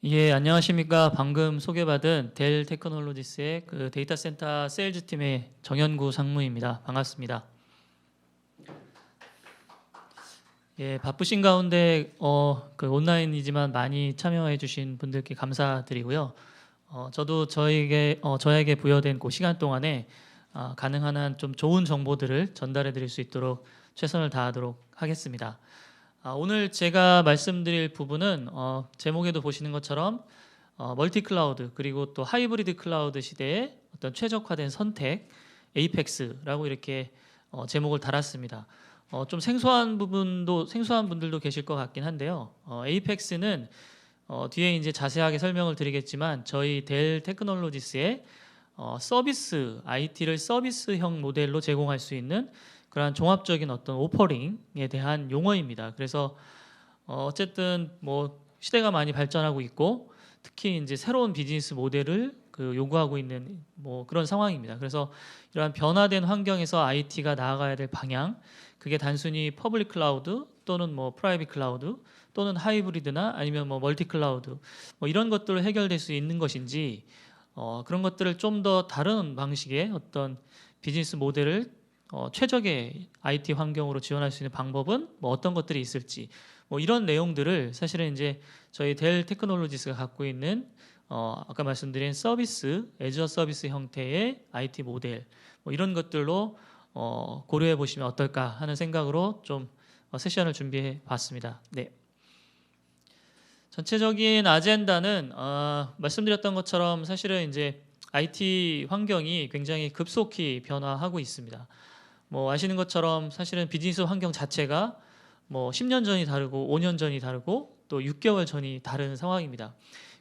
예, 안녕하십니까. 방금 소개받은 델 테크놀로지스의 그 데이터 센터 세일즈 팀의 정현구 상무입니다. 반갑습니다. 예, 바쁘신 가운데 그 온라인이지만 많이 참여해 주신 분들께 감사드리고요. 저도 저에게 부여된 그 시간 동안에 가능한 한 좀 좋은 정보들을 전달해 드릴 수 있도록 최선을 다하도록 하겠습니다. 오늘 제가 말씀드릴 부분은 제목에도 보시는 것처럼 멀티 클라우드 그리고 또 하이브리드 클라우드 시대의 어떤 최적화된 선택 에이펙스라고 이렇게 제목을 달았습니다. 좀 생소한 분들도 계실 것 같긴 한데요. 에이펙스는 뒤에 이제 자세하게 설명을 드리겠지만 저희 델 테크놀로지스의 서비스 IT를 서비스형 모델로 제공할 수 있는 그러한 종합적인 어떤 오퍼링에 대한 용어입니다. 그래서 어쨌든 뭐 시대가 많이 발전하고 있고 특히 이제 새로운 비즈니스 모델을 요구하고 있는 뭐 그런 상황입니다. 그래서 이러한 변화된 환경에서 IT가 나아가야 될 방향, 그게 단순히 퍼블릭 클라우드 또는 뭐 프라이빗 클라우드 또는 하이브리드나 아니면 뭐 멀티 클라우드 뭐 이런 것들로 해결될 수 있는 것인지 그런 것들을 좀 더 다른 방식의 어떤 비즈니스 모델을 최적의 IT 환경으로 지원할 수 있는 방법은 뭐 어떤 것들이 있을지 뭐 이런 내용들을 사실은 이제 저희 델 테크놀로지스가 갖고 있는 아까 말씀드린 서비스, 애저 서비스 형태의 IT 모델 뭐 이런 것들로 고려해 보시면 어떨까 하는 생각으로 좀 세션을 준비해 봤습니다. 네. 전체적인 아젠다는 말씀드렸던 것처럼 사실은 이제 IT 환경이 굉장히 급속히 변화하고 있습니다. 뭐 아시는 것처럼 사실은 비즈니스 환경 자체가 뭐 10년 전이 다르고 5년 전이 다르고 또 6개월 전이 다른 상황입니다.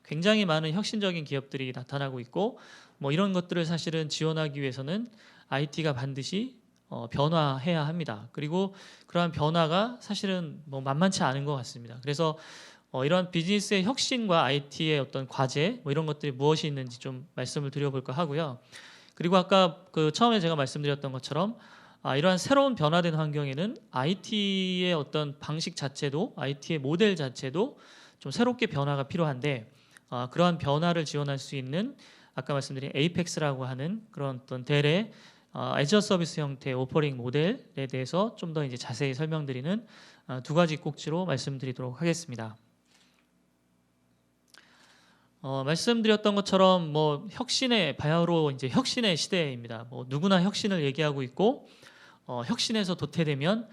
굉장히 많은 혁신적인 기업들이 나타나고 있고 뭐 이런 것들을 사실은 지원하기 위해서는 IT가 반드시 변화해야 합니다. 그리고 그러한 변화가 사실은 뭐 만만치 않은 것 같습니다. 그래서 이런 비즈니스의 혁신과 IT의 어떤 과제 뭐 이런 것들이 무엇이 있는지 좀 말씀을 드려볼까 하고요. 그리고 아까 그 처음에 제가 말씀드렸던 것처럼 이러한 새로운 변화된 환경에는 IT의 어떤 방식 자체도 IT의 모델 자체도 좀 새롭게 변화가 필요한데 그러한 변화를 지원할 수 있는 아까 말씀드린 에이펙스라고 하는 그런 어떤 델의 애저 서비스 형태의 오퍼링 모델에 대해서 좀 더 이제 자세히 설명드리는 두 가지 꼭지로 말씀드리도록 하겠습니다. 말씀드렸던 것처럼 뭐 혁신의 바야흐로 이제 혁신의 시대입니다. 뭐 누구나 혁신을 얘기하고 있고 혁신에서 도태되면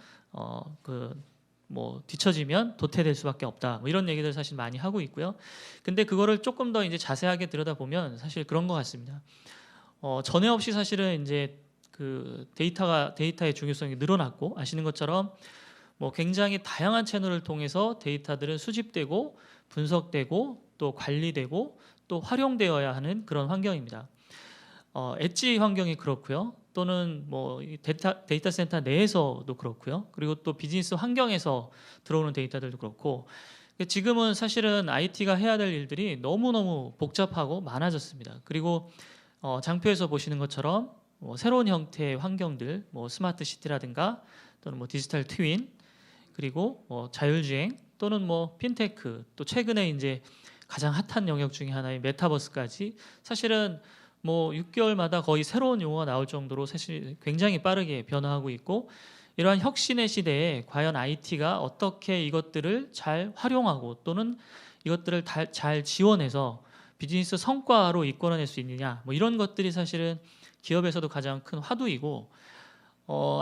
뭐 뒤처지면 도태될 수밖에 없다. 뭐 이런 얘기들 사실 많이 하고 있고요. 근데 그거를 조금 더 이제 자세하게 들여다보면 사실 그런 것 같습니다. 전에 없이 사실은 이제 그 데이터의 중요성이 늘어났고 아시는 것처럼 뭐 굉장히 다양한 채널을 통해서 데이터들은 수집되고 분석되고 또 관리되고 또 활용되어야 하는 그런 환경입니다. 엣지 환경이 그렇고요. 또는 뭐 데이터 센터 내에서도 그렇고요. 그리고 또 비즈니스 환경에서 들어오는 데이터들도 그렇고 지금은 사실은 IT가 해야 될 일들이 너무너무 복잡하고 많아졌습니다. 그리고 장표에서 보시는 것처럼 뭐 새로운 형태의 환경들, 뭐 스마트 시티라든가 또는 뭐 디지털 트윈 그리고 뭐 자율주행 또는 뭐 핀테크 또 최근에 이제 가장 핫한 영역 중에 하나의 메타버스까지 사실은 뭐 6개월마다 거의 새로운 용어가 나올 정도로 사실 굉장히 빠르게 변화하고 있고 이러한 혁신의 시대에 과연 IT가 어떻게 이것들을 잘 활용하고 또는 이것들을 잘 지원해서 비즈니스 성과로 이끌어낼 수 있느냐 뭐 이런 것들이 사실은 기업에서도 가장 큰 화두이고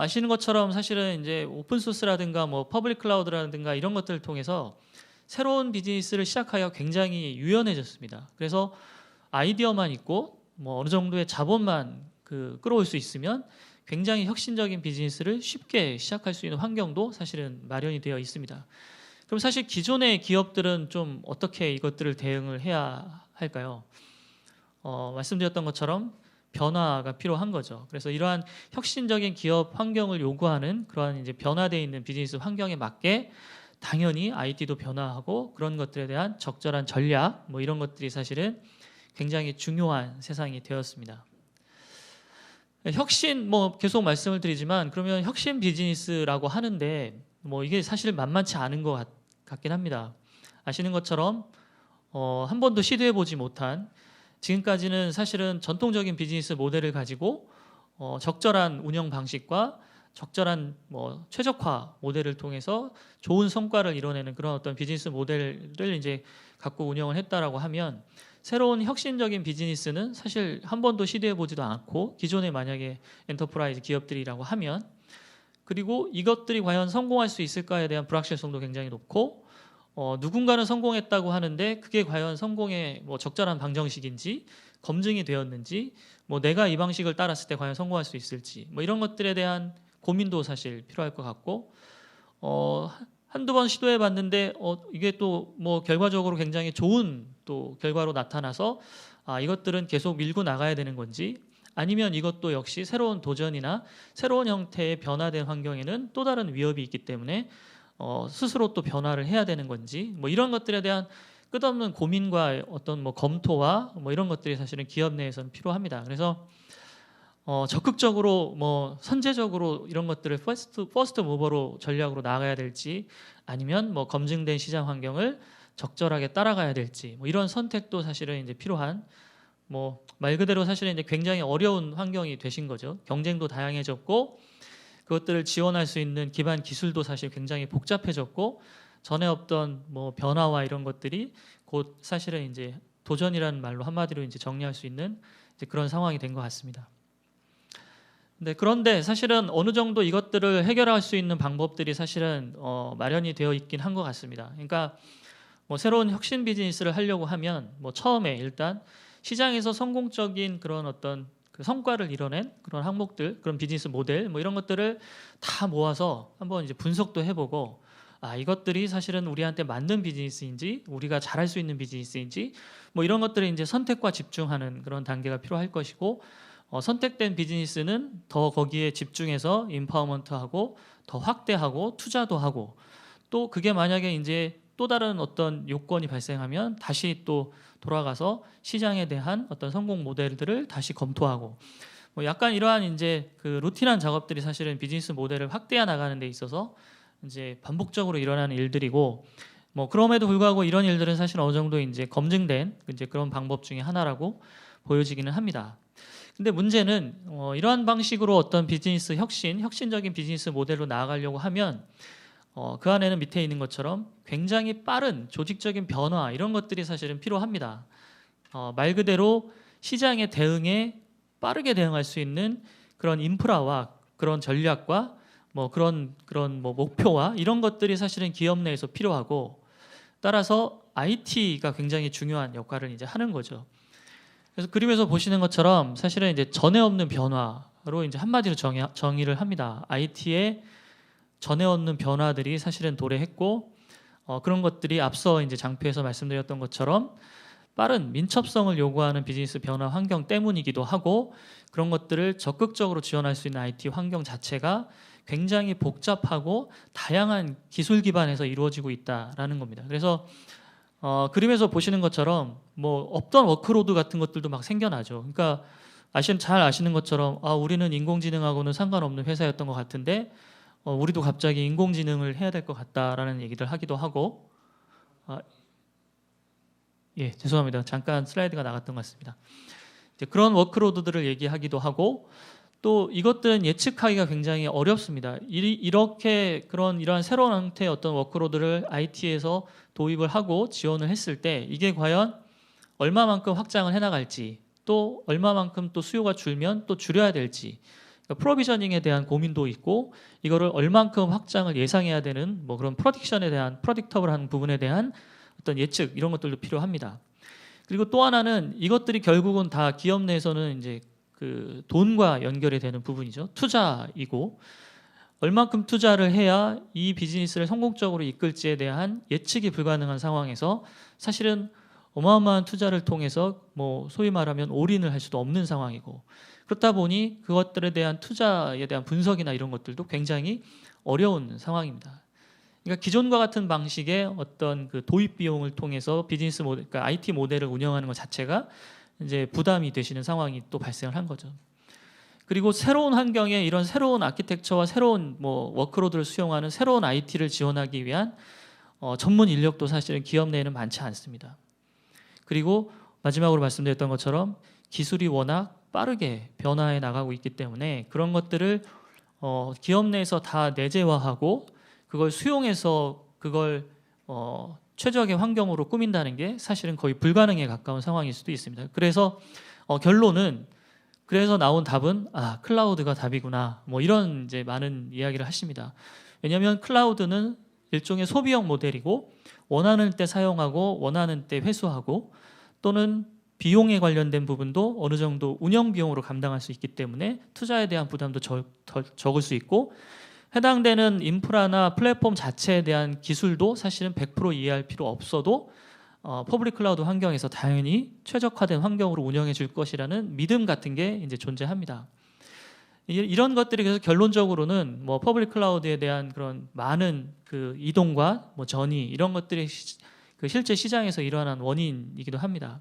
아시는 것처럼 사실은 이제 오픈 소스라든가 뭐 퍼블릭 클라우드라든가 이런 것들을 통해서 새로운 비즈니스를 시작하기가 굉장히 유연해졌습니다. 그래서 아이디어만 있고 뭐 어느 정도의 자본만 끌어올 수 있으면 굉장히 혁신적인 비즈니스를 쉽게 시작할 수 있는 환경도 사실은 마련이 되어 있습니다. 그럼 사실 기존의 기업들은 좀 어떻게 이것들을 대응을 해야 할까요? 말씀드렸던 것처럼 변화가 필요한 거죠. 그래서 이러한 혁신적인 기업 환경을 요구하는 그러한 이제 변화되어 있는 비즈니스 환경에 맞게 당연히 IT도 변화하고 그런 것들에 대한 적절한 전략 뭐 이런 것들이 사실은 굉장히 중요한 세상이 되었습니다. 혁신 뭐 계속 말씀을 드리지만 그러면 혁신 비즈니스라고 하는데 뭐 이게 사실 만만치 않은 것 같긴 합니다. 아시는 것처럼 한 번도 시도해보지 못한 지금까지는 사실은 전통적인 비즈니스 모델을 가지고 적절한 운영 방식과 적절한 뭐 최적화 모델을 통해서 좋은 성과를 이뤄내는 그런 어떤 비즈니스 모델을 이제 갖고 운영을 했다라고 하면 새로운 혁신적인 비즈니스는 사실 한 번도 시도해보지도 않고 기존에 만약에 엔터프라이즈 기업들이라고 하면 그리고 이것들이 과연 성공할 수 있을까에 대한 불확실성도 굉장히 높고 누군가는 성공했다고 하는데 그게 과연 성공의 뭐 적절한 방정식인지 검증이 되었는지 뭐 내가 이 방식을 따랐을 때 과연 성공할 수 있을지 뭐 이런 것들에 대한 고민도 사실 필요할 것 같고 한두 번 시도해 봤는데 이게 또 뭐 결과적으로 굉장히 좋은 또 결과로 나타나서 이것들은 계속 밀고 나가야 되는 건지 아니면 이것도 역시 새로운 도전이나 새로운 형태의 변화된 환경에는 또 다른 위협이 있기 때문에 스스로 또 변화를 해야 되는 건지 뭐 이런 것들에 대한 끝없는 고민과 어떤 뭐 검토와 뭐 이런 것들이 사실은 기업 내에서는 필요합니다. 그래서 적극적으로 뭐 선제적으로 이런 것들을 퍼스트 모버로 전략으로 나가야 될지 아니면 뭐 검증된 시장 환경을 적절하게 따라가야 될지 뭐 이런 선택도 사실은 이제 필요한 뭐 말 그대로 사실은 이제 굉장히 어려운 환경이 되신 거죠. 경쟁도 다양해졌고 그것들을 지원할 수 있는 기반 기술도 사실 굉장히 복잡해졌고 전에 없던 뭐 변화와 이런 것들이 곧 사실은 이제 도전이라는 말로 한마디로 이제 정리할 수 있는 이제 그런 상황이 된 것 같습니다. 네, 그런데 사실은 어느 정도 이것들을 해결할 수 있는 방법들이 사실은 마련이 되어 있긴 한 것 같습니다. 그러니까 뭐 새로운 혁신 비즈니스를 하려고 하면 뭐 처음에 일단 시장에서 성공적인 그런 어떤 그 성과를 이뤄낸 그런 항목들, 그런 비즈니스 모델 뭐 이런 것들을 다 모아서 한번 이제 분석도 해보고 이것들이 사실은 우리한테 맞는 비즈니스인지 우리가 잘할 수 있는 비즈니스인지 뭐 이런 것들을 이제 선택과 집중하는 그런 단계가 필요할 것이고 선택된 비즈니스는 더 거기에 집중해서 임파워먼트하고 더 확대하고 투자도 하고 또 그게 만약에 이제 또 다른 어떤 요건이 발생하면 다시 또 돌아가서 시장에 대한 어떤 성공 모델들을 다시 검토하고 뭐 약간 이러한 이제 그 루틴한 작업들이 사실은 비즈니스 모델을 확대해 나가는 데 있어서 이제 반복적으로 일어나는 일들이고 뭐 그럼에도 불구하고 이런 일들은 사실 어느 정도 이제 검증된 이제 그런 방법 중에 하나라고 보여지기는 합니다. 근데 문제는 이러한 방식으로 어떤 비즈니스 혁신적인 비즈니스 모델로 나아가려고 하면 그 안에는 밑에 있는 것처럼 굉장히 빠른 조직적인 변화 이런 것들이 사실은 필요합니다. 말 그대로 시장의 대응에 빠르게 대응할 수 있는 그런 인프라와 그런 전략과 뭐 그런 뭐 목표와 이런 것들이 사실은 기업 내에서 필요하고 따라서 IT가 굉장히 중요한 역할을 이제 하는 거죠. 그래서 그림에서 보시는 것처럼 사실은 이제 전에 없는 변화로 이제 한마디로 정의를 합니다. IT의 전에 없는 변화들이 사실은 도래했고 그런 것들이 앞서 이제 장표에서 말씀드렸던 것처럼 빠른 민첩성을 요구하는 비즈니스 변화 환경 때문이기도 하고 그런 것들을 적극적으로 지원할 수 있는 IT 환경 자체가 굉장히 복잡하고 다양한 기술 기반에서 이루어지고 있다라는 겁니다. 그래서 그림에서 보시는 것처럼 뭐 없던 워크로드 같은 것들도 막 생겨나죠. 그러니까 잘 아시는 것처럼 우리는 인공지능하고는 상관없는 회사였던 것 같은데 우리도 갑자기 인공지능을 해야 될 것 같다라는 얘기를 하기도 하고 예, 죄송합니다. 잠깐 슬라이드가 나갔던 것 같습니다. 이제 그런 워크로드들을 얘기하기도 하고 또 이것들은 예측하기가 굉장히 어렵습니다. 이렇게 이러한 새로운 형태의 어떤 워크로드를 IT에서 도입을 하고 지원을 했을 때 이게 과연 얼마만큼 확장을 해나갈지 또 얼마만큼 또 수요가 줄면 또 줄여야 될지 그러니까 프로비저닝에 대한 고민도 있고 이거를 얼만큼 확장을 예상해야 되는 뭐 그런 프로딕터블한 부분에 대한 어떤 예측 이런 것들도 필요합니다. 그리고 또 하나는 이것들이 결국은 다 기업 내에서는 이제 그 돈과 연결이 되는 부분이죠. 투자이고 얼만큼 투자를 해야 이 비즈니스를 성공적으로 이끌지에 대한 예측이 불가능한 상황에서 사실은 어마어마한 투자를 통해서 뭐 소위 말하면 올인을 할 수도 없는 상황이고 그렇다 보니 그것들에 대한 투자에 대한 분석이나 이런 것들도 굉장히 어려운 상황입니다. 그러니까 기존과 같은 방식의 어떤 그 도입 비용을 통해서 비즈니스 모델, 그러니까 IT 모델을 운영하는 것 자체가 이제 부담이 되시는 상황이 또 발생을 한 거죠. 그리고 새로운 환경에 이런 새로운 아키텍처와 새로운 뭐 워크로드를 수용하는 새로운 IT를 지원하기 위한 전문 인력도 사실은 기업 내에는 많지 않습니다. 그리고 마지막으로 말씀드렸던 것처럼 기술이 워낙 빠르게 변화해 나가고 있기 때문에 그런 것들을 기업 내에서 다 내재화하고 그걸 수용해서 그걸 최적의 환경으로 꾸민다는 게 사실은 거의 불가능에 가까운 상황일 수도 있습니다. 그래서 결론은 그래서 나온 답은 클라우드가 답이구나. 뭐 이런 이제 많은 이야기를 하십니다. 왜냐하면 클라우드는 일종의 소비형 모델이고 원하는 때 사용하고 원하는 때 회수하고 또는 비용에 관련된 부분도 어느 정도 운영 비용으로 감당할 수 있기 때문에 투자에 대한 부담도 덜 적을 수 있고 해당되는 인프라나 플랫폼 자체에 대한 기술도 사실은 100% 이해할 필요 없어도 퍼블릭 클라우드 환경에서 당연히 최적화된 환경으로 운영해 줄 것이라는 믿음 같은 게 이제 존재합니다. 이런 것들이 그래서 결론적으로는 뭐 퍼블릭 클라우드에 대한 그런 많은 그 이동과 뭐 전이 이런 것들이 그 실제 시장에서 일어난 원인이기도 합니다.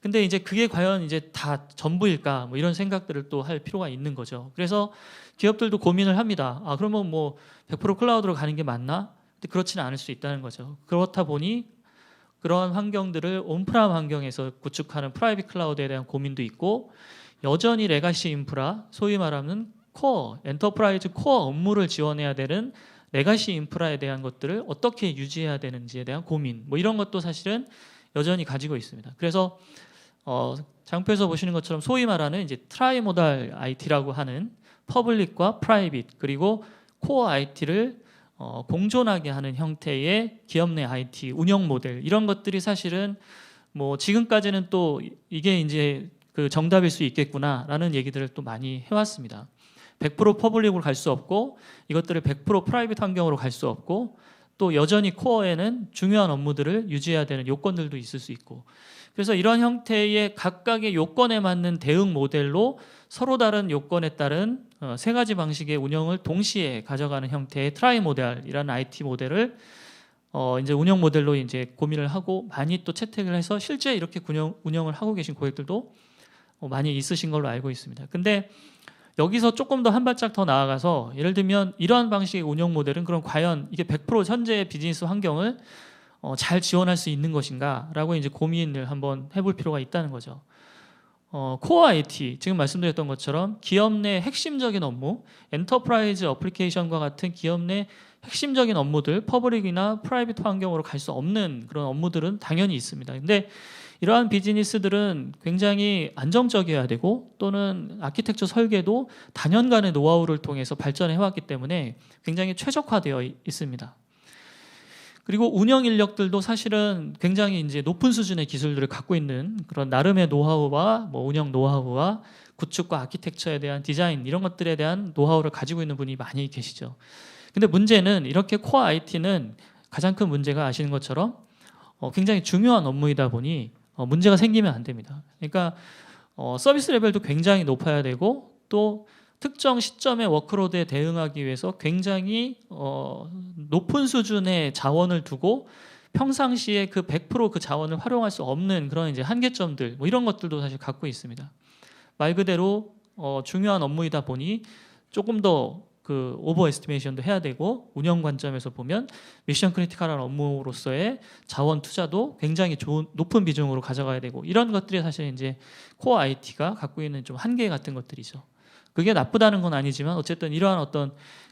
근데 이제 그게 과연 이제 다 전부일까 뭐 이런 생각들을 또 할 필요가 있는 거죠. 그래서 기업들도 고민을 합니다. 그러면 뭐 100% 클라우드로 가는 게 맞나? 근데 그렇지는 않을 수 있다는 거죠. 그렇다 보니 그러한 환경들을 온프람 환경에서 구축하는 프라이빗 클라우드에 대한 고민도 있고 여전히 레가시 인프라, 소위 말하는 코어, 엔터프라이즈 코어 업무를 지원해야 되는 레가시 인프라에 대한 것들을 어떻게 유지해야 되는지에 대한 고민, 뭐 이런 것도 사실은 여전히 가지고 있습니다. 그래서 장표에서 보시는 것처럼 소위 말하는 이제 트라이모달 IT라고 하는 퍼블릭과 프라이빗 그리고 코어 IT를 공존하게 하는 형태의 기업 내 IT 운영 모델 이런 것들이 사실은 뭐 지금까지는 또 이게 이제 그 정답일 수 있겠구나라는 얘기들을 또 많이 해왔습니다. 100% 퍼블릭으로 갈 수 없고 이것들을 100% 프라이빗 환경으로 갈 수 없고 또 여전히 코어에는 중요한 업무들을 유지해야 되는 요건들도 있을 수 있고 그래서 이런 형태의 각각의 요건에 맞는 대응 모델로 서로 다른 요건에 따른 세 가지 방식의 운영을 동시에 가져가는 형태의 트라이 모델이라는 IT 모델을 이제 운영 모델로 이제 고민을 하고 많이 또 채택을 해서 실제 이렇게 운영을 하고 계신 고객들도 많이 있으신 걸로 알고 있습니다. 근데 여기서 조금 더 한 발짝 더 나아가서 예를 들면 이러한 방식의 운영 모델은 그럼 과연 이게 100% 현재의 비즈니스 환경을 잘 지원할 수 있는 것인가라고 이제 고민을 한번 해볼 필요가 있다는 거죠. 코어 IT 지금 말씀드렸던 것처럼 기업 내 핵심적인 업무, 엔터프라이즈 어플리케이션과 같은 기업 내 핵심적인 업무들, 퍼블릭이나 프라이빗 환경으로 갈 수 없는 그런 업무들은 당연히 있습니다. 근데 이러한 비즈니스들은 굉장히 안정적이어야 되고 또는 아키텍처 설계도 단연간의 노하우를 통해서 발전해 왔기 때문에 굉장히 최적화되어 있습니다. 그리고 운영 인력들도 사실은 굉장히 이제 높은 수준의 기술들을 갖고 있는 그런 나름의 노하우와 뭐 운영 노하우와 구축과 아키텍처에 대한 디자인 이런 것들에 대한 노하우를 가지고 있는 분이 많이 계시죠. 근데 문제는 이렇게 코어 IT는 가장 큰 문제가 아시는 것처럼 굉장히 중요한 업무이다 보니 문제가 생기면 안 됩니다. 그러니까 서비스 레벨도 굉장히 높아야 되고 또 특정 시점의 워크로드에 대응하기 위해서 굉장히 높은 수준의 자원을 두고 평상시에 그 100% 그 자원을 활용할 수 없는 그런 이제 한계점들 뭐 이런 것들도 사실 갖고 있습니다. 말 그대로 중요한 업무이다 보니 조금 더 그 오버 에스티메이션도 해야 되고 운영 관점에서 보면 미션 크리티컬한 업무로서의 자원 투자도 굉장히 높은 비중으로 가져가야 되고 이런 것들이 사실 이제 코어 IT가 갖고 있는 좀 한계 같은 것들이죠. 그게 나쁘다는 건 아니지만 어쨌든 이러한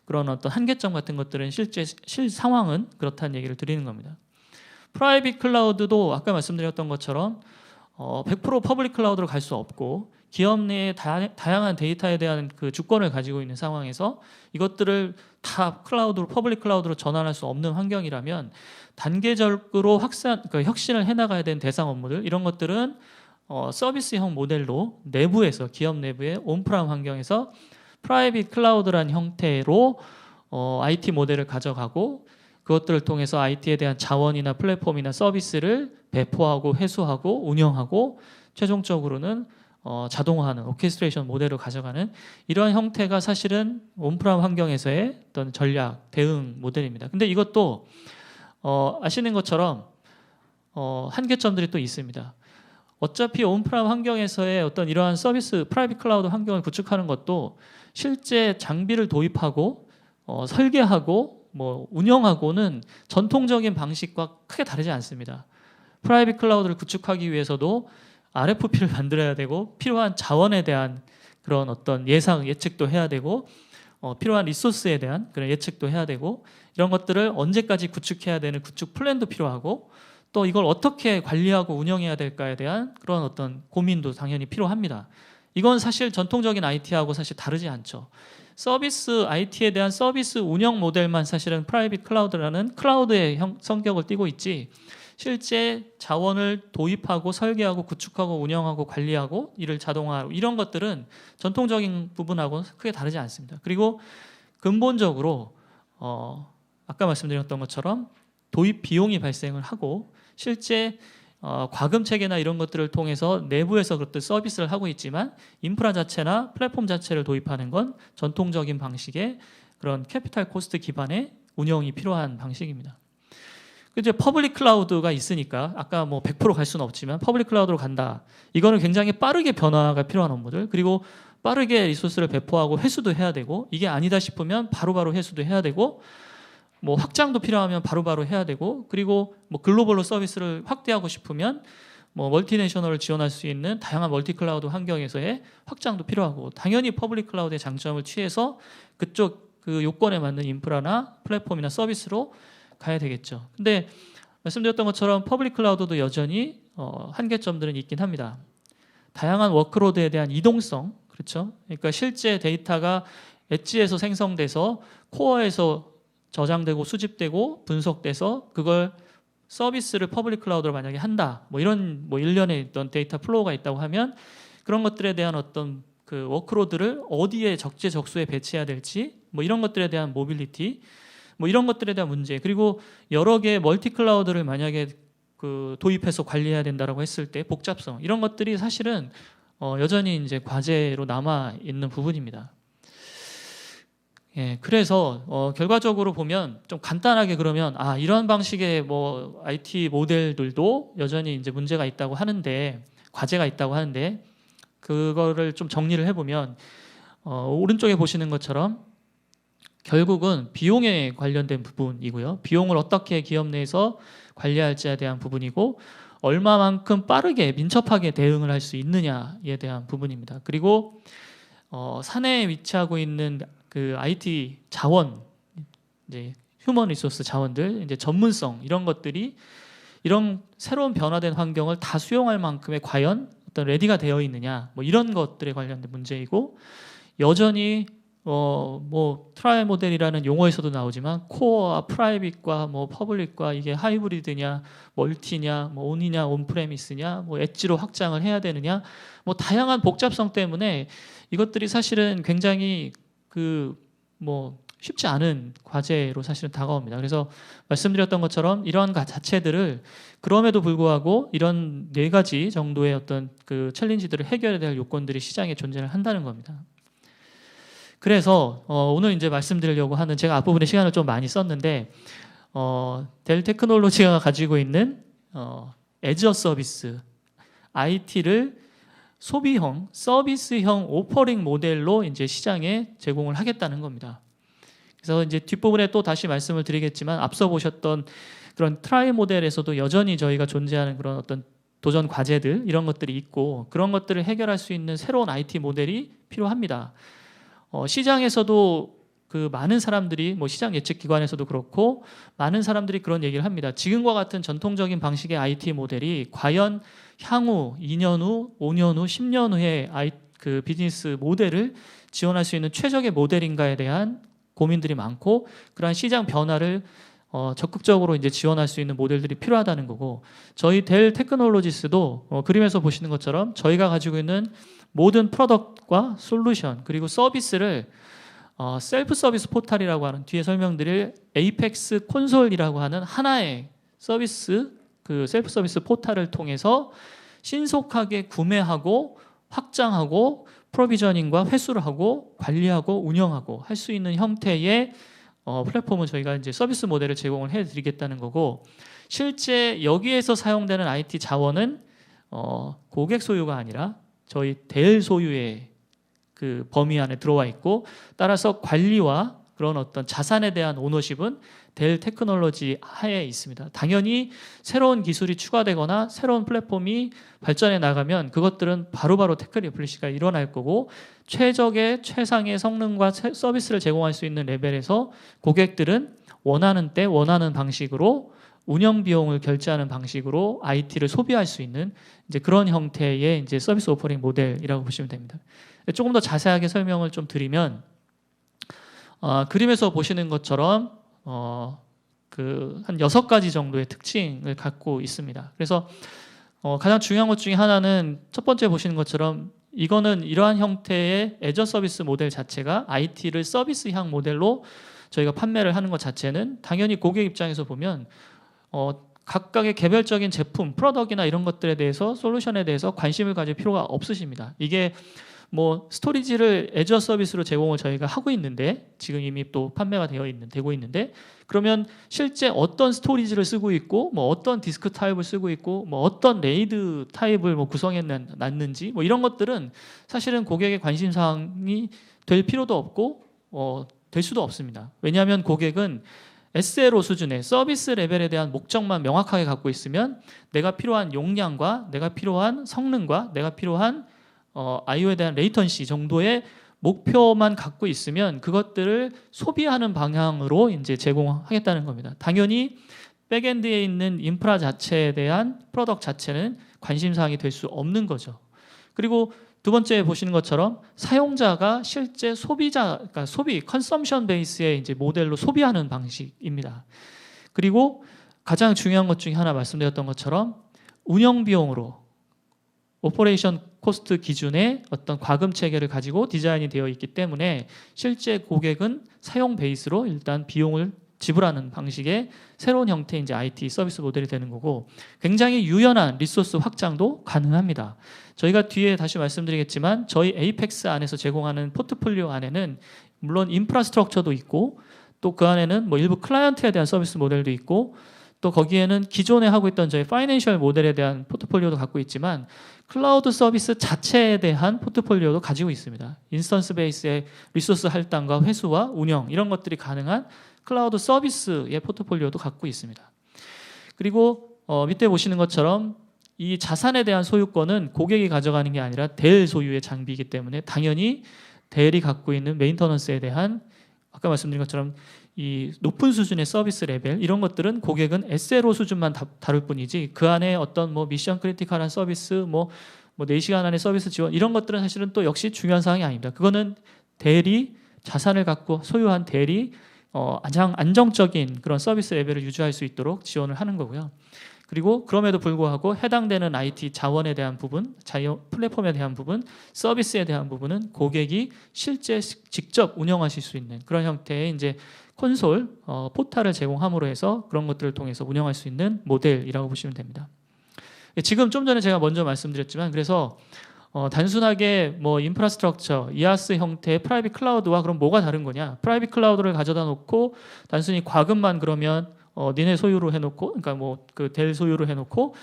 그런 한계점 같은 것들은 실 상황은 그렇다는 얘기를 드리는 겁니다. 프라이빗 클라우드도 아까 말씀드렸던 것처럼 100% 퍼블릭 클라우드로 갈 수 없고 기업 내에 다양한 데이터에 대한 그 주권을 가지고 있는 상황에서 이것들을 다 퍼블릭 클라우드로 전환할 수 없는 환경이라면 단계적으로 혁신을 해나가야 되는 대상 업무들 이런 것들은 서비스형 모델로 내부에서 기업 내부의 온프람 환경에서 프라이빗 클라우드란 형태로 IT 모델을 가져가고 그것들을 통해서 IT에 대한 자원이나 플랫폼이나 서비스를 배포하고 회수하고 운영하고 최종적으로는 자동화하는 오케스트레이션 모델을 가져가는 이러한 형태가 사실은 온프람 환경에서의 어떤 전략 대응 모델입니다. 근데 이것도 아시는 것처럼 한계점들이 또 있습니다. 어차피 온프람 환경에서의 어떤 이러한 서비스 프라이빗 클라우드 환경을 구축하는 것도 실제 장비를 도입하고 설계하고 뭐 운영하고는 전통적인 방식과 크게 다르지 않습니다. 프라이빗 클라우드를 구축하기 위해서도 RFP를 만들어야 되고 필요한 자원에 대한 그런 어떤 예측도 해야 되고 필요한 리소스에 대한 그런 예측도 해야 되고 이런 것들을 언제까지 구축해야 되는 구축 플랜도 필요하고 또 이걸 어떻게 관리하고 운영해야 될까에 대한 그런 어떤 고민도 당연히 필요합니다. 이건 사실 전통적인 IT하고 사실 다르지 않죠. 서비스 IT에 대한 서비스 운영 모델만 사실은 프라이빗 클라우드라는 클라우드의 성격을 띠고 있지 실제 자원을 도입하고 설계하고 구축하고 운영하고 관리하고 이를 자동화하고 이런 것들은 전통적인 부분하고는 크게 다르지 않습니다. 그리고 근본적으로 아까 말씀드렸던 것처럼 도입 비용이 발생을 하고 실제 과금 체계나 이런 것들을 통해서 내부에서 그것들 서비스를 하고 있지만 인프라 자체나 플랫폼 자체를 도입하는 건 전통적인 방식의 그런 캐피탈 코스트 기반의 운영이 필요한 방식입니다. 이제 퍼블릭 클라우드가 있으니까 아까 뭐 100% 갈 수는 없지만 퍼블릭 클라우드로 간다. 이거는 굉장히 빠르게 변화가 필요한 업무들 그리고 빠르게 리소스를 배포하고 회수도 해야 되고 이게 아니다 싶으면 바로바로 회수도 해야 되고 뭐 확장도 필요하면 바로바로 해야 되고 그리고 뭐 글로벌로 서비스를 확대하고 싶으면 뭐 멀티내셔널을 지원할 수 있는 다양한 멀티 클라우드 환경에서의 확장도 필요하고 당연히 퍼블릭 클라우드의 장점을 취해서 그쪽 그 요건에 맞는 인프라나 플랫폼이나 서비스로 가야 되겠죠. 근데 말씀드렸던 것처럼 퍼블릭 클라우드도 여전히 한계점들은 있긴 합니다. 다양한 워크로드에 대한 이동성, 그렇죠? 그러니까 실제 데이터가 엣지에서 생성돼서 코어에서 저장되고 수집되고 분석돼서 그걸 서비스를 퍼블릭 클라우드로 만약에 한다. 뭐 이런 뭐 일련의 어떤 데이터 플로우가 있다고 하면 그런 것들에 대한 어떤 그 워크로드를 어디에 적재적소에 배치해야 될지 뭐 이런 것들에 대한 모빌리티 뭐 이런 것들에 대한 문제 그리고 여러 개의 멀티 클라우드를 만약에 그 도입해서 관리해야 된다라고 했을 때 복잡성 이런 것들이 사실은 여전히 이제 과제로 남아 있는 부분입니다. 예, 그래서 결과적으로 보면 좀 간단하게 그러면 이런 방식의 뭐 IT 모델들도 여전히 이제 문제가 있다고 하는데 과제가 있다고 하는데 그거를 좀 정리를 해보면 오른쪽에 보시는 것처럼 결국은 비용에 관련된 부분이고요. 비용을 어떻게 기업 내에서 관리할지에 대한 부분이고 얼마만큼 빠르게 민첩하게 대응을 할 수 있느냐에 대한 부분입니다. 그리고 사내에 위치하고 있는 그 IT 자원, 이제 휴먼 리소스 자원들, 이제 전문성 이런 것들이 이런 새로운 변화된 환경을 다 수용할 만큼의 과연 어떤 레디가 되어 있느냐, 뭐 이런 것들에 관련된 문제이고 여전히 뭐 트라이얼 모델이라는 용어에서도 나오지만 코어와 프라이빗과 뭐 퍼블릭과 이게 하이브리드냐, 멀티냐, 뭐 온이냐, 온프레미스냐, 뭐 엣지로 확장을 해야 되느냐, 뭐 다양한 복잡성 때문에 이것들이 사실은 굉장히 뭐 쉽지 않은 과제로 사실은 다가옵니다. 그래서 말씀드렸던 것처럼 이러한 자체들을 그럼에도 불구하고 이런 4가지 정도의 어떤 그 챌린지들을 해결해야 될 요건들이 시장에 존재를 한다는 겁니다. 그래서 오늘 이제 말씀드리려고 하는 제가 앞부분에 시간을 좀 많이 썼는데 델 테크놀로지가 가지고 있는 애저 서비스 IT를 소비형, 서비스형 오퍼링 모델로 이제 시장에 제공을 하겠다는 겁니다. 그래서 이제 뒷부분에 또 다시 말씀을 드리겠지만 앞서 보셨던 그런 트라이 모델에서도 여전히 저희가 존재하는 그런 어떤 도전 과제들 이런 것들이 있고 그런 것들을 해결할 수 있는 새로운 IT 모델이 필요합니다. 시장에서도 그 많은 사람들이 뭐 시장 예측 기관에서도 그렇고 많은 사람들이 그런 얘기를 합니다. 지금과 같은 전통적인 방식의 IT 모델이 과연 향후 2년 후, 5년 후, 10년 후에 그 비즈니스 모델을 지원할 수 있는 최적의 모델인가에 대한 고민들이 많고 그러한 시장 변화를 적극적으로 이제 지원할 수 있는 모델들이 필요하다는 거고 저희 델 테크놀로지스도 그림에서 보시는 것처럼 저희가 가지고 있는 모든 프로덕트과 솔루션 그리고 서비스를 셀프 서비스 포탈이라고 하는 뒤에 설명드릴 에이펙스 콘솔이라고 하는 하나의 서비스 그 셀프 서비스 포탈을 통해서 신속하게 구매하고 확장하고 프로비저닝과 회수를 하고 관리하고 운영하고 할 수 있는 형태의 플랫폼을 저희가 이제 서비스 모델을 제공을 해드리겠다는 거고 실제 여기에서 사용되는 IT 자원은 고객 소유가 아니라 저희 델 소유의 그 범위 안에 들어와 있고 따라서 관리와 그런 어떤 자산에 대한 오너십은 델 테크놀로지 하에 있습니다. 당연히 새로운 기술이 추가되거나 새로운 플랫폼이 발전해 나가면 그것들은 바로바로 테크 리플리시가 일어날 거고 최적의 최상의 성능과 서비스를 제공할 수 있는 레벨에서 고객들은 원하는 때 원하는 방식으로 운영 비용을 결제하는 방식으로 IT를 소비할 수 있는 이제 그런 형태의 이제 서비스 오퍼링 모델이라고 보시면 됩니다. 조금 더 자세하게 설명을 좀 드리면 그림에서 보시는 것처럼 그 한 6가지 정도의 특징을 갖고 있습니다. 그래서 가장 중요한 것 중에 하나는 첫 번째 보시는 것처럼 이거는 이러한 형태의 애저 서비스 모델 자체가 IT를 서비스향 모델로 저희가 판매를 하는 것 자체는 당연히 고객 입장에서 보면 각각의 개별적인 제품, 프로덕트나 이런 것들에 대해서 솔루션에 대해서 관심을 가질 필요가 없으십니다. 이게 뭐 스토리지를 애저 서비스로 제공을 저희가 하고 있는데 지금 이미 또 판매가 되고 있는데 그러면 실제 어떤 스토리지를 쓰고 있고 뭐 어떤 디스크 타입을 쓰고 있고 뭐 어떤 레이드 타입을 뭐 구성해 놨는지 뭐 이런 것들은 사실은 고객의 관심 사항이 될 필요도 없고 될 수도 없습니다. 왜냐하면 고객은 SLO 수준의 서비스 레벨에 대한 목적만 명확하게 갖고 있으면 내가 필요한 용량과 내가 필요한 성능과 내가 필요한 IO에 대한 레이턴시 정도의 목표만 갖고 있으면 그것들을 소비하는 방향으로 이제 제공하겠다는 겁니다. 당연히 백엔드에 있는 인프라 자체에 대한 프로덕트 자체는 관심사항이 될 수 없는 거죠. 그리고 두 번째 보시는 것처럼 사용자가 실제 그러니까 컨섬션 베이스의 이제 모델로 소비하는 방식입니다. 그리고 가장 중요한 것 중에 하나 말씀드렸던 것처럼 운영 비용으로 오퍼레이션 코스트 기준의 어떤 과금 체계를 가지고 디자인이 되어 있기 때문에 실제 고객은 사용 베이스로 일단 비용을 지불하는 방식의 새로운 형태의 이제 IT 서비스 모델이 되는 거고 굉장히 유연한 리소스 확장도 가능합니다. 저희가 뒤에 다시 말씀드리겠지만 저희 에이펙스 안에서 제공하는 포트폴리오 안에는 물론 인프라스트럭처도 있고 또 그 안에는 뭐 일부 클라이언트에 대한 서비스 모델도 있고 또 거기에는 기존에 하고 있던 저희 파이낸셜 모델에 대한 포트폴리오도 갖고 있지만 클라우드 서비스 자체에 대한 포트폴리오도 가지고 있습니다. 인스턴스 베이스의 리소스 할당과 회수와 운영 이런 것들이 가능한 클라우드 서비스의 포트폴리오도 갖고 있습니다. 그리고 밑에 보시는 것처럼 이 자산에 대한 소유권은 고객이 가져가는 게 아니라 델 소유의 장비이기 때문에 당연히 델이 갖고 있는 메인터넌스에 대한 아까 말씀드린 것처럼 이 높은 수준의 서비스 레벨 이런 것들은 고객은 SLO 수준만 다룰 뿐이지 그 안에 어떤 뭐 미션 크리티컬한 서비스 뭐 4시간 안에 서비스 지원 이런 것들은 사실은 또 역시 중요한 사항이 아닙니다. 그거는 델이 자산을 갖고 소유한 델이 안정적인 그런 서비스 레벨을 유지할 수 있도록 지원을 하는 거고요. 그리고 그럼에도 불구하고 해당되는 IT 자원에 대한 부분, 플랫폼에 대한 부분, 서비스에 대한 부분은 고객이 실제 직접 운영하실 수 있는 그런 형태의 이제 콘솔, 포탈을 제공함으로 해서 그런 것들을 통해서 운영할 수 있는 모델이라고 보시면 됩니다. 지금 좀 전에 제가 먼저 말씀드렸지만 그래서 단순하게 뭐 인프라스트럭처, 이아스 형태의 프라이빗 클라우드와 그럼 뭐가 다른 거냐? 프라이빗 클라우드를 가져다 놓고 단순히 과금만 그러면 니네 소유로 해놓고, 그러니까 뭐 그 델 소유로 해놓고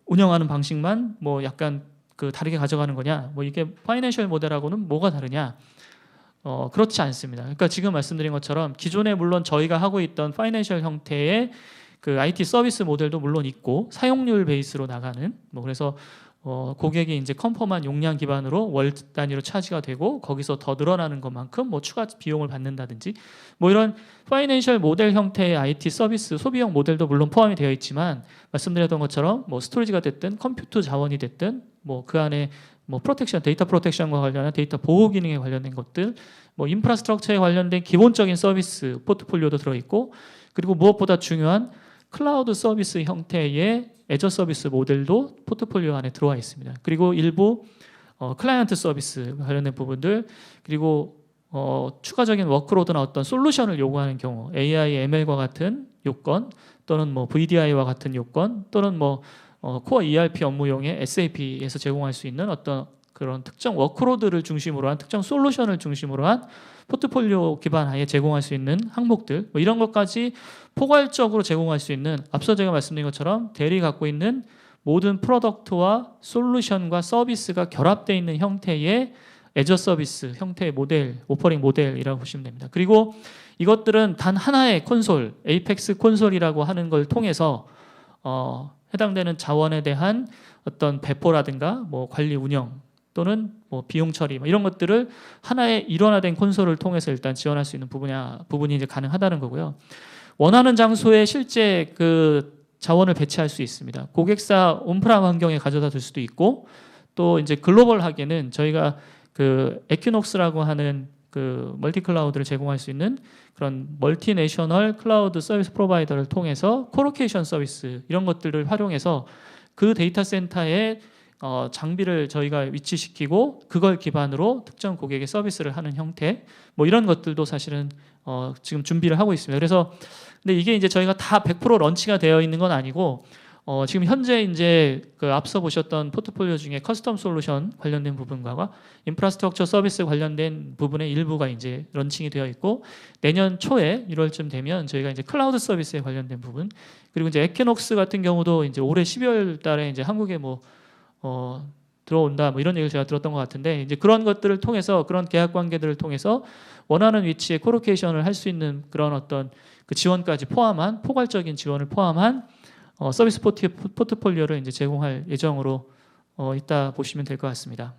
운영하는 방식만 뭐 약간 그 다르게 가져가는 거냐? 뭐 이게 파이낸셜 모델하고는 뭐가 다르냐? 그렇지 않습니다. 그러니까 지금 말씀드린 것처럼 기존에 물론 저희가 하고 있던 파이낸셜 형태의 그 IT 서비스 모델도 물론 있고 사용률 베이스로 나가는 뭐 그래서 고객이 이제 컨펌한 용량 기반으로 월 단위로 차지가 되고 거기서 더 늘어나는 것만큼 뭐 추가 비용을 받는다든지 뭐 이런 파이낸셜 모델 형태의 IT 서비스 소비형 모델도 물론 포함이 되어 있지만 말씀드렸던 것처럼 뭐 스토리지가 됐든 컴퓨터 자원이 됐든 뭐 그 안에 뭐 프로텍션, 데이터 프로텍션과 관련한 데이터 보호 기능에 관련된 것들, 뭐 인프라스트럭처에 관련된 기본적인 서비스 포트폴리오도 들어있고 그리고 무엇보다 중요한 클라우드 서비스 형태의 애저 서비스 모델도 포트폴리오 안에 들어와 있습니다. 그리고 일부 클라이언트 서비스 관련된 부분들 그리고 추가적인 워크로드나 어떤 솔루션을 요구하는 경우 AI, ML과 같은 요건 또는 뭐 VDI와 같은 요건 또는 뭐 코어 ERP 업무용의 SAP에서 제공할 수 있는 어떤 그런 특정 워크로드를 중심으로 한 특정 솔루션을 중심으로 한 포트폴리오 기반 하에 제공할 수 있는 항목들 뭐 이런 것까지 포괄적으로 제공할 수 있는 앞서 제가 말씀드린 것처럼 델이 갖고 있는 모든 프로덕트와 솔루션과 서비스가 결합되어 있는 형태의 애저 서비스 형태의 모델, 오퍼링 모델이라고 보시면 됩니다. 그리고 이것들은 단 하나의 콘솔, 에이펙스 콘솔이라고 하는 걸 통해서 해당되는 자원에 대한 어떤 배포라든가 뭐 관리 운영 또는 뭐 비용 처리 뭐 이런 것들을 하나의 일원화된 콘솔을 통해서 일단 지원할 수 있는 부분이 이제 가능하다는 거고요. 원하는 장소에 실제 그 자원을 배치할 수 있습니다. 고객사 온프람 환경에 가져다 둘 수도 있고 또 이제 글로벌하게는 저희가 그 에퀴녹스라고 하는 그 멀티 클라우드를 제공할 수 있는 그런 멀티내셔널 클라우드 서비스 프로바이더를 통해서 코로케이션 서비스 이런 것들을 활용해서 그 데이터 센터에 장비를 저희가 위치시키고 그걸 기반으로 특정 고객의 서비스를 하는 형태 뭐 이런 것들도 사실은 지금 준비를 하고 있습니다. 그래서 근데 이게 이제 저희가 다 100% 런치가 되어 있는 건 아니고 지금 현재 이제 그 앞서 보셨던 포트폴리오 중에 커스텀 솔루션 관련된 부분과 인프라스트럭처 서비스 관련된 부분의 일부가 이제 런칭이 되어 있고 내년 초에 1월쯤 되면 저희가 이제 클라우드 서비스에 관련된 부분 그리고 이제 에퀴녹스 같은 경우도 이제 올해 12월 달에 이제 한국에 뭐 들어온다 뭐 이런 얘기를 제가 들었던 것 같은데 이제 그런 것들을 통해서 그런 계약 관계들을 통해서 원하는 위치에 코로케이션을 할 수 있는 그런 어떤 그 지원까지 포함한 포괄적인 지원을 포함한 서비스 포트폴리오를 이제 제공할 예정으로 있다 보시면 될 것 같습니다.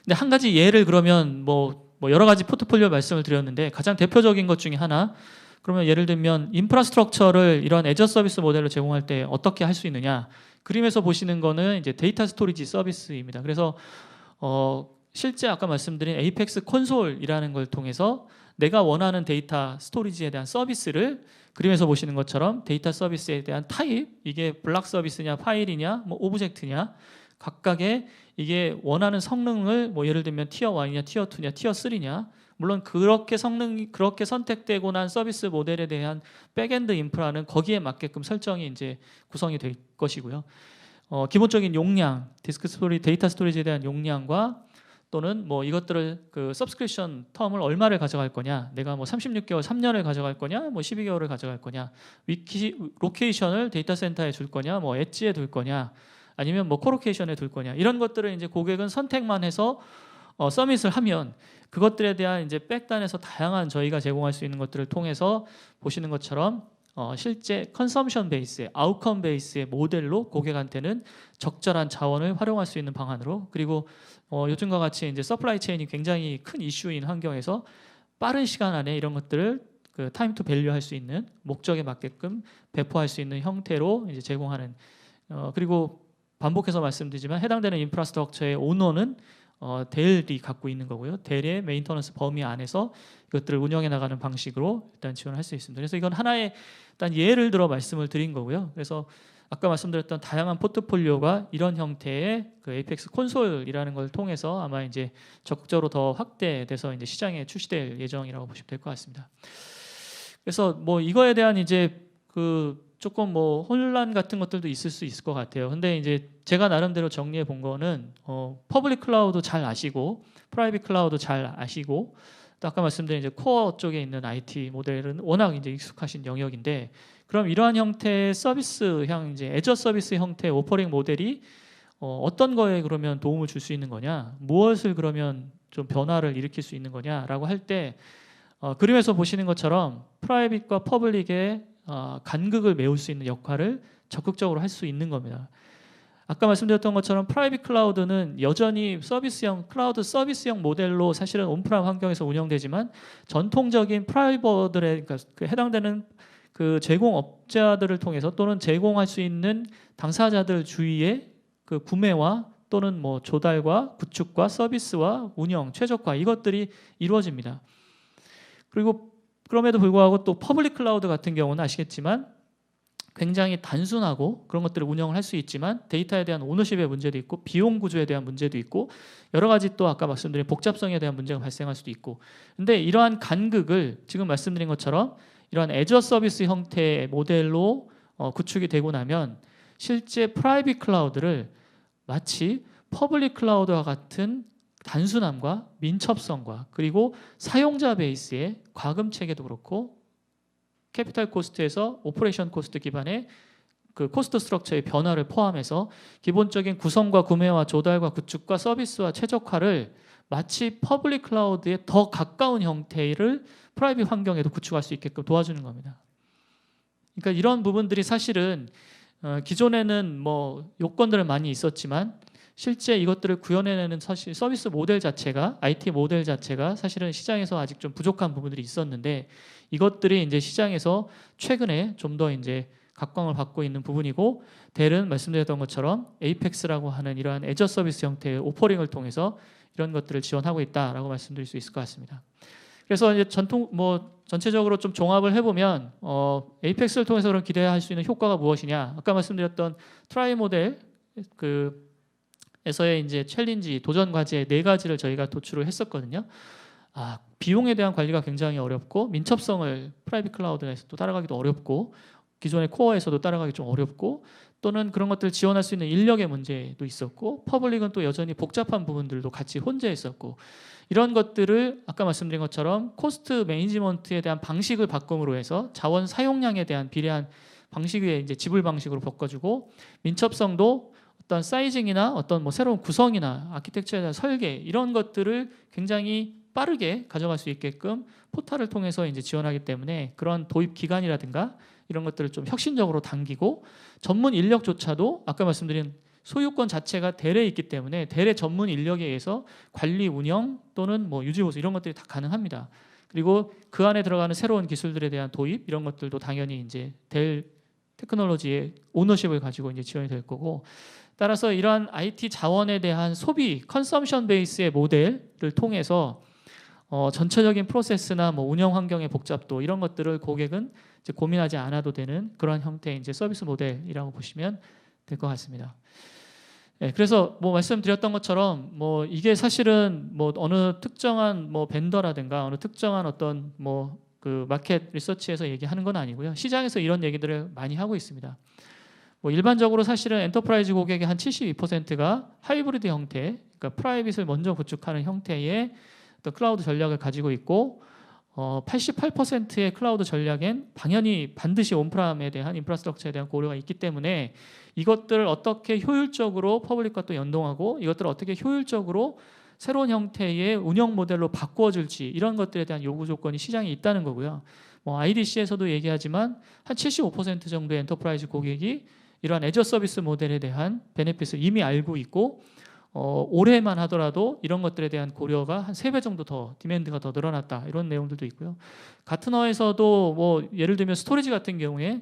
근데 한 가지 예를 그러면 뭐 여러 가지 포트폴리오 말씀을 드렸는데 가장 대표적인 것 중에 하나 그러면 예를 들면 인프라스트럭처를 이런 애저 서비스 모델로 제공할 때 어떻게 할 수 있느냐 그림에서 보시는 거는 이제 데이터 스토리지 서비스입니다. 그래서 실제 아까 말씀드린 에이펙스 콘솔이라는 걸 통해서 내가 원하는 데이터 스토리지에 대한 서비스를 그림에서 보시는 것처럼 데이터 서비스에 대한 타입 이게 블락 서비스냐 파일이냐 뭐 오브젝트냐 각각의 이게 원하는 성능을 뭐 예를 들면 티어 1이냐 티어 2냐 티어 3냐 물론 그렇게 성능이 그렇게 선택되고 난 서비스 모델에 대한 백엔드 인프라는 거기에 맞게끔 설정이 이제 구성이 될 것이고요. 기본적인 용량, 디스크 스토리, 데이터 스토리지에 대한 용량과 또는 뭐 이것들을 그 서브스크립션 텀을 얼마를 가져갈 거냐, 내가 뭐 36개월, 3년을 가져갈 거냐, 뭐 12개월을 가져갈 거냐, 로케이션을 데이터 센터에 줄 거냐, 뭐 엣지에 둘 거냐, 아니면 뭐 코로케이션에 둘 거냐 이런 것들을 이제 고객은 선택만 해서 서밋을 하면 그것들에 대한 이제 백단에서 다양한 저희가 제공할 수 있는 것들을 통해서 보시는 것처럼 실제 컨섬션 베이스의 아웃컴 베이스의 모델로 고객한테는 적절한 자원을 활용할 수 있는 방안으로 그리고 요즘과 같이 이제 서플라이 체인이 굉장히 큰 이슈인 환경에서 빠른 시간 안에 이런 것들을 그 타임 투 밸류 할 수 있는 목적에 맞게끔 배포할 수 있는 형태로 이제 제공하는 그리고 반복해서 말씀드리지만 해당되는 인프라스트럭처의 오너는 델이 갖고 있는 거고요. 델의 메인터넌스 범위 안에서 이것들을 운영해 나가는 방식으로 일단 지원할 수 있습니다. 그래서 이건 하나의 일단 예를 들어 말씀을 드린 거고요. 그래서 아까 말씀드렸던 다양한 포트폴리오가 이런 형태의 그 에이펙스 콘솔이라는 걸 통해서 아마 이제 적극적으로 더 확대돼서 이제 시장에 출시될 예정이라고 보시면 될 것 같습니다. 그래서 뭐 이거에 대한 이제 그 조금 뭐 혼란 같은 것들도 있을 수 있을 것 같아요. 근데 이제 제가 나름대로 정리해 본 거는 퍼블릭 클라우드 잘 아시고 프라이빗 클라우드 잘 아시고 또 아까 말씀드린 이제 코어 쪽에 있는 IT 모델은 워낙 이제 익숙하신 영역인데 그럼 이러한 형태의 서비스형 이제 애저 서비스 형태의 오퍼링 모델이 어떤 거에 그러면 도움을 줄 수 있는 거냐, 무엇을 그러면 좀 변화를 일으킬 수 있는 거냐라고 할 때 그림에서 보시는 것처럼 프라이빗과 퍼블릭의 간극을 메울 수 있는 역할을 적극적으로 할 수 있는 겁니다. 아까 말씀드렸던 것처럼 프라이빗 클라우드는 여전히 서비스형 클라우드 서비스형 모델로 사실은 온프람 환경에서 운영되지만 전통적인 프라이버들의 그러니까 그 해당되는 그 제공업자들을 통해서 또는 제공할 수 있는 당사자들 주위의 그 구매와 또는 뭐 조달과 구축과 서비스와 운영, 최적화 이것들이 이루어집니다. 그리고 그럼에도 불구하고 또 퍼블릭 클라우드 같은 경우는 아시겠지만 굉장히 단순하고 그런 것들을 운영을 할 수 있지만 데이터에 대한 오너십의 문제도 있고 비용 구조에 대한 문제도 있고 여러 가지 또 아까 말씀드린 복잡성에 대한 문제가 발생할 수도 있고 근데 이러한 간극을 지금 말씀드린 것처럼 이러한 애저 서비스 형태의 모델로 구축이 되고 나면 실제 프라이빗 클라우드를 마치 퍼블릭 클라우드와 같은 단순함과 민첩성과 그리고 사용자 베이스의 과금 체계도 그렇고 캐피탈 코스트에서 오퍼레이션 코스트 기반의 그 코스트 스트럭처의 변화를 포함해서 기본적인 구성과 구매와 조달과 구축과 서비스와 최적화를 마치 퍼블릭 클라우드에 더 가까운 형태를 프라이빗 환경에도 구축할 수 있게끔 도와주는 겁니다. 그러니까 이런 부분들이 사실은 기존에는 뭐 요건들은 많이 있었지만 실제 이것들을 구현해내는 사실 서비스 모델 자체가 IT 모델 자체가 사실은 시장에서 아직 좀 부족한 부분들이 있었는데 이것들이 이제 시장에서 최근에 좀 더 이제 각광을 받고 있는 부분이고 델은 말씀드렸던 것처럼 에이펙스라고 하는 이러한 애저 서비스 형태의 오퍼링을 통해서 이런 것들을 지원하고 있다라고 말씀드릴 수 있을 것 같습니다. 그래서 이제 전체적으로 좀 종합을 해보면 에이펙스를 통해서 그럼 기대할 수 있는 효과가 무엇이냐? 아까 말씀드렸던 트라이 모델 에서의 이제 챌린지 도전 과제 4가지를 저희가 도출을 했었거든요. 비용에 대한 관리가 굉장히 어렵고 민첩성을 프라이빗 클라우드에서도 따라가기도 어렵고 기존의 코어에서도 따라가기 좀 어렵고 또는 그런 것들을 지원할 수 있는 인력의 문제도 있었고 퍼블릭은 또 여전히 복잡한 부분들도 같이 혼재했었고 이런 것들을 아까 말씀드린 것처럼 코스트 매니지먼트에 대한 방식을 바꿈으로 해서 자원 사용량에 대한 비례한 방식 위에 이제 지불 방식으로 바꿔주고 민첩성도 어떤 사이징이나 어떤 뭐 새로운 구성이나 아키텍처에 대한 설계 이런 것들을 굉장히 빠르게 가져갈 수 있게끔 포탈을 통해서 이제 지원하기 때문에 그런 도입 기간이라든가 이런 것들을 좀 혁신적으로 당기고 전문 인력조차도 아까 말씀드린 소유권 자체가 델에 있기 때문에 델의 전문 인력에 의해서 관리 운영 또는 뭐 유지 보수 이런 것들이 다 가능합니다. 그리고 그 안에 들어가는 새로운 기술들에 대한 도입 이런 것들도 당연히 이제 델 테크놀로지의 오너십을 가지고 이제 지원이 될 거고 따라서 이러한 IT 자원에 대한 소비 컨섬션 베이스의 모델을 통해서 전체적인 프로세스나 뭐 운영 환경의 복잡도 이런 것들을 고객은 이제 고민하지 않아도 되는 그런 형태의 이제 서비스 모델이라고 보시면 될 것 같습니다. 네, 그래서 뭐 말씀드렸던 것처럼 뭐 이게 사실은 뭐 어느 특정한 뭐 벤더라든가 어느 특정한 어떤 뭐 그 마켓 리서치에서 얘기하는 건 아니고요. 시장에서 이런 얘기들을 많이 하고 있습니다. 뭐 일반적으로 사실은 엔터프라이즈 고객의 한 72%가 하이브리드 형태, 그러니까 프라이빗을 먼저 구축하는 형태의 어떤 클라우드 전략을 가지고 있고 88%의 클라우드 전략엔 당연히 반드시 온프람에 대한 인프라스트럭처에 대한 고려가 있기 때문에 이것들을 어떻게 효율적으로 퍼블릭과 또 연동하고 이것들을 어떻게 효율적으로 새로운 형태의 운영 모델로 바꿔줄지 이런 것들에 대한 요구 조건이 시장에 있다는 거고요. 뭐 IDC에서도 얘기하지만 한 75% 정도의 엔터프라이즈 고객이 이러한 애저 서비스 모델에 대한 베네핏을 이미 알고 있고 올해만 하더라도 이런 것들에 대한 고려가 한 3배 정도 더 디맨드가 더 늘어났다 이런 내용들도 있고요. 가트너에서도 뭐 예를 들면 스토리지 같은 경우에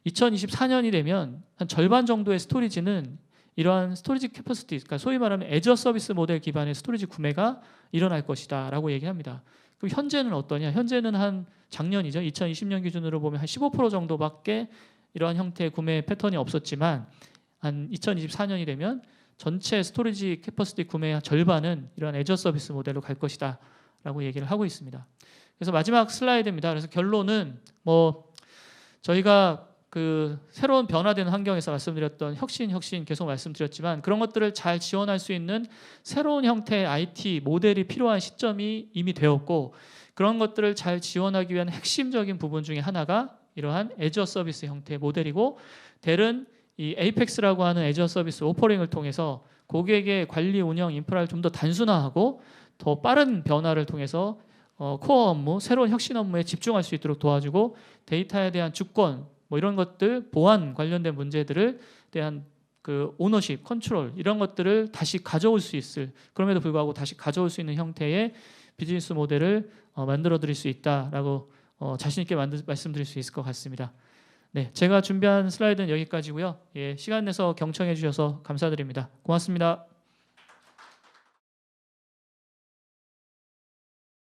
2024년이 되면 한 절반 정도의 스토리지는 이러한 스토리지 캐퍼시티, 그러니까 소위 말하면 애저 서비스 모델 기반의 스토리지 구매가 일어날 것이다 라고 얘기합니다. 그럼 현재는 어떠냐? 현재는 한 작년이죠. 2020년 기준으로 보면 한 15% 정도밖에 이러한 형태의 구매 패턴이 없었지만 한 2024년이 되면 전체 스토리지 캐퍼시티 구매의 절반은 이러한 애저 서비스 모델로 갈 것이다 라고 얘기를 하고 있습니다. 그래서 마지막 슬라이드입니다. 그래서 결론은 뭐 저희가 그 새로운 변화되는 환경에서 말씀드렸던 혁신 계속 말씀드렸지만 그런 것들을 잘 지원할 수 있는 새로운 형태의 IT 모델이 필요한 시점이 이미 되었고 그런 것들을 잘 지원하기 위한 핵심적인 부분 중에 하나가 이러한 애저 서비스 형태의 모델이고 델은 이 에이펙스라고 하는 애저 서비스 오퍼링을 통해서 고객의 관리 운영 인프라를 좀 더 단순화하고 더 빠른 변화를 통해서 코어 업무, 새로운 혁신 업무에 집중할 수 있도록 도와주고 데이터에 대한 주권 뭐 이런 것들 보안 관련된 문제들을 대한 그 오너십, 컨트롤 이런 것들을 다시 가져올 수 있을 그럼에도 불구하고 다시 가져올 수 있는 형태의 비즈니스 모델을 만들어 드릴 수 있다라고 자신 있게 말씀드릴 수 있을 것 같습니다. 네, 제가 준비한 슬라이드는 여기까지고요. 예, 시간 내서 경청해 주셔서 감사드립니다. 고맙습니다.